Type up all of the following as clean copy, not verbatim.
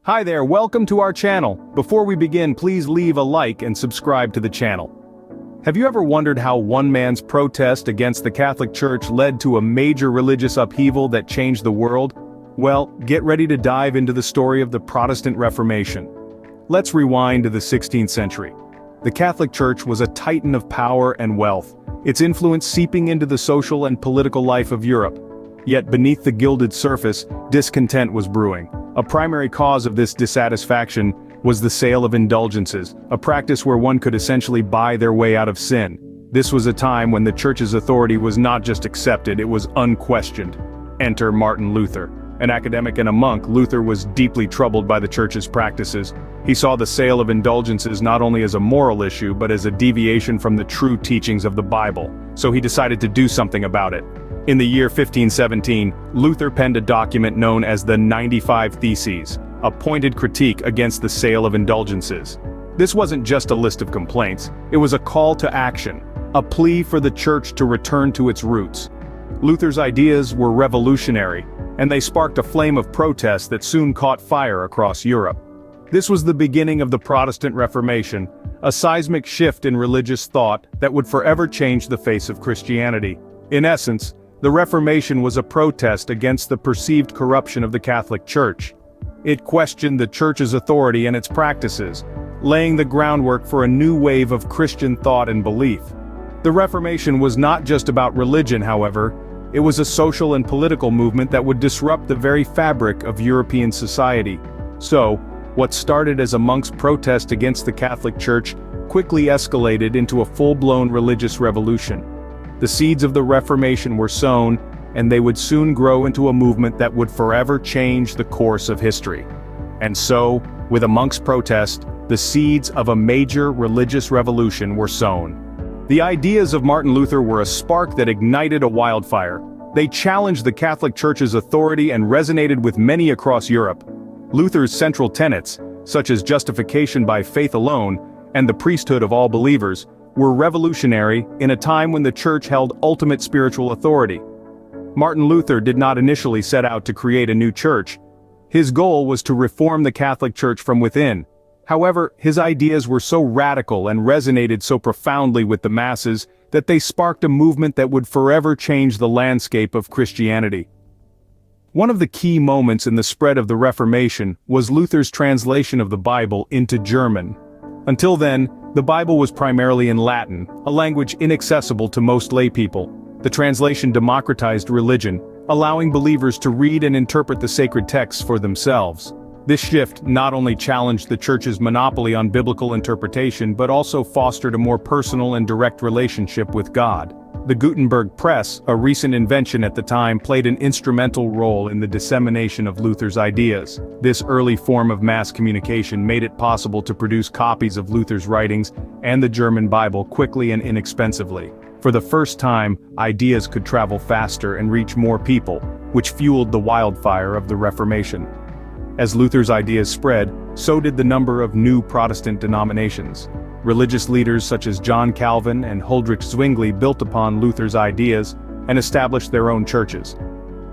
Hi there, welcome to our channel. Before we begin, please leave a like and subscribe to the channel. Have you ever wondered how one man's protest against the Catholic Church led to a major religious upheaval that changed the world? Well, get ready to dive into the story of the Protestant Reformation. Let's rewind to the 16th century. The Catholic Church was a titan of power and wealth, its influence seeping into the social and political life of Europe. Yet beneath the gilded surface, discontent was brewing. A primary cause of this dissatisfaction was the sale of indulgences, a practice where one could essentially buy their way out of sin. This was a time when the Church's authority was not just accepted, it was unquestioned. Enter Martin Luther. An academic and a monk, Luther was deeply troubled by the Church's practices. He saw the sale of indulgences not only as a moral issue but as a deviation from the true teachings of the Bible, so he decided to do something about it. In the year 1517, Luther penned a document known as the 95 Theses, a pointed critique against the sale of indulgences. This wasn't just a list of complaints, it was a call to action, a plea for the Church to return to its roots. Luther's ideas were revolutionary, and they sparked a flame of protest that soon caught fire across Europe. This was the beginning of the Protestant Reformation, a seismic shift in religious thought that would forever change the face of Christianity. In essence, the Reformation was a protest against the perceived corruption of the Catholic Church. It questioned the Church's authority and its practices, laying the groundwork for a new wave of Christian thought and belief. The Reformation was not just about religion, however, it was a social and political movement that would disrupt the very fabric of European society. So, what started as a monk's protest against the Catholic Church quickly escalated into a full-blown religious revolution. The seeds of the Reformation were sown, and they would soon grow into a movement that would forever change the course of history. And so, with a monk's protest, the seeds of a major religious revolution were sown. The ideas of Martin Luther were a spark that ignited a wildfire. They challenged the Catholic Church's authority and resonated with many across Europe. Luther's central tenets, such as justification by faith alone, and the priesthood of all believers, were revolutionary in a time when the Church held ultimate spiritual authority. Martin Luther did not initially set out to create a new church. His goal was to reform the Catholic Church from within. However, his ideas were so radical and resonated so profoundly with the masses that they sparked a movement that would forever change the landscape of Christianity. One of the key moments in the spread of the Reformation was Luther's translation of the Bible into German. Until then, the Bible was primarily in Latin, a language inaccessible to most laypeople. The translation democratized religion, allowing believers to read and interpret the sacred texts for themselves. This shift not only challenged the Church's monopoly on biblical interpretation but also fostered a more personal and direct relationship with God. The Gutenberg press, a recent invention at the time, played an instrumental role in the dissemination of Luther's ideas. This early form of mass communication made it possible to produce copies of Luther's writings and the German Bible quickly and inexpensively. For the first time, ideas could travel faster and reach more people, which fueled the wildfire of the Reformation. As Luther's ideas spread, so did the number of new Protestant denominations. Religious leaders such as John Calvin and Huldrych Zwingli built upon Luther's ideas and established their own churches.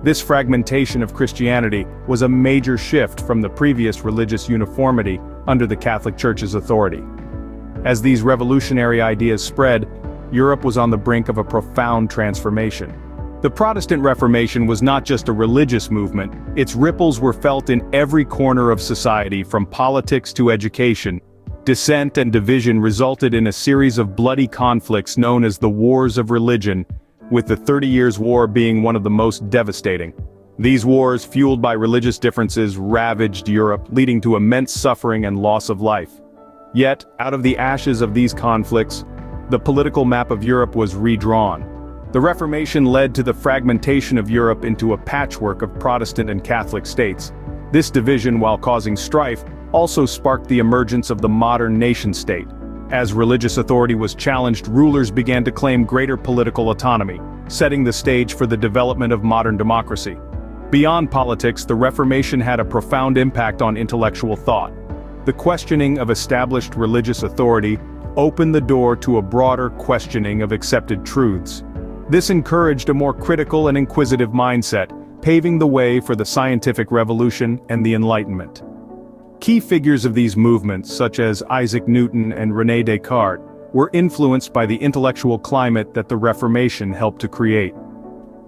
This fragmentation of Christianity was a major shift from the previous religious uniformity under the Catholic Church's authority. As these revolutionary ideas spread, Europe was on the brink of a profound transformation. The Protestant Reformation was not just a religious movement, its ripples were felt in every corner of society from politics to education. Dissent and division resulted in a series of bloody conflicts known as the Wars of Religion, with the 30 Years' War being one of the most devastating. These wars, fueled by religious differences, ravaged Europe, leading to immense suffering and loss of life. Yet, out of the ashes of these conflicts, the political map of Europe was redrawn. The Reformation led to the fragmentation of Europe into a patchwork of Protestant and Catholic states. This division, while causing strife, also sparked the emergence of the modern nation-state. As religious authority was challenged, rulers began to claim greater political autonomy, setting the stage for the development of modern democracy. Beyond politics, the Reformation had a profound impact on intellectual thought. The questioning of established religious authority opened the door to a broader questioning of accepted truths. This encouraged a more critical and inquisitive mindset, paving the way for the scientific revolution and the Enlightenment. Key figures of these movements, such as Isaac Newton and René Descartes, were influenced by the intellectual climate that the Reformation helped to create.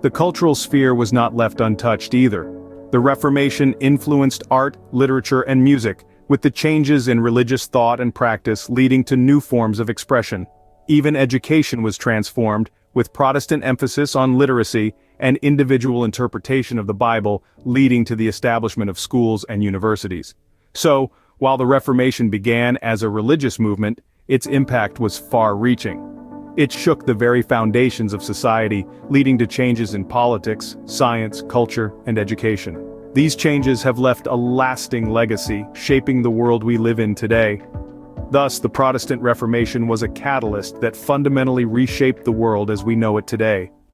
The cultural sphere was not left untouched either. The Reformation influenced art, literature, and music, with the changes in religious thought and practice leading to new forms of expression. Even education was transformed, with Protestant emphasis on literacy and individual interpretation of the Bible leading to the establishment of schools and universities. So, while the Reformation began as a religious movement, its impact was far-reaching. It shook the very foundations of society, leading to changes in politics, science, culture, and education. These changes have left a lasting legacy, shaping the world we live in today. Thus, the Protestant Reformation was a catalyst that fundamentally reshaped the world as we know it today.